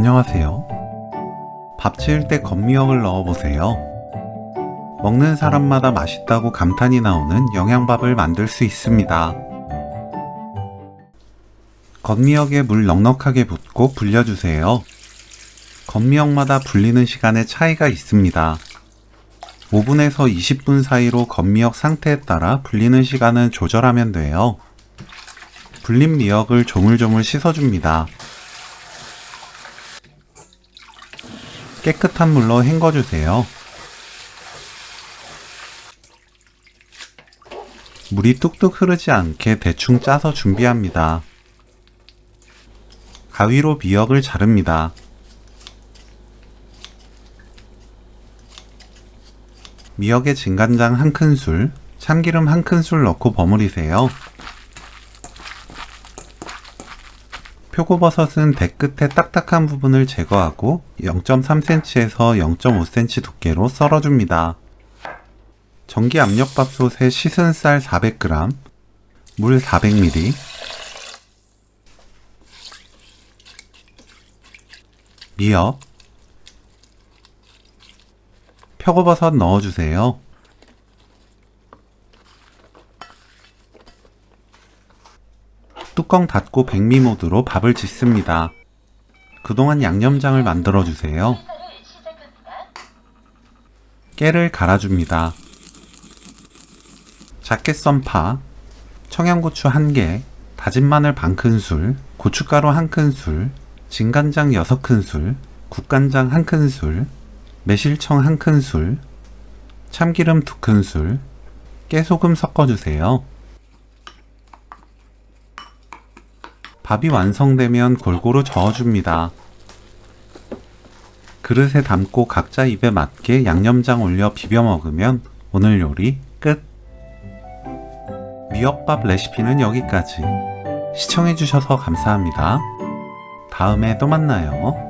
안녕하세요. 밥 지을 때 건미역을 넣어보세요. 먹는 사람마다 맛있다고 감탄이 나오는 영양밥을 만들 수 있습니다. 건미역에 물 넉넉하게 붓고 불려주세요. 건미역마다 불리는 시간에 차이가 있습니다. 5분에서 20분 사이로 건미역 상태에 따라 불리는 시간은 조절하면 돼요. 불린 미역을 조물조물 씻어줍니다. 깨끗한 물로 헹궈주세요. 물이 뚝뚝 흐르지 않게 대충 짜서 준비합니다. 가위로 미역을 자릅니다. 미역에 진간장 1큰술, 참기름 1큰술 넣고 버무리세요. 표고버섯은 대 끝에 딱딱한 부분을 제거하고 0.3cm에서 0.5cm 두께로 썰어줍니다. 전기 압력밥솥에 씻은 쌀 400g, 물 400ml, 미역, 표고버섯 넣어주세요. 뚜껑 닫고 백미 모드로 밥을 짓습니다. 그동안 양념장을 만들어주세요. 깨를 갈아줍니다. 작게 썬 파, 청양고추 1개, 다진 마늘 반큰술, 고춧가루 1큰술, 진간장 6큰술, 국간장 1큰술, 매실청 1큰술, 참기름 2큰술, 깨소금 섞어주세요. 밥이 완성되면 골고루 저어줍니다. 그릇에 담고 각자 입에 맞게 양념장 올려 비벼 먹으면 오늘 요리 끝! 미역밥 레시피는 여기까지. 시청해주셔서 감사합니다. 다음에 또 만나요.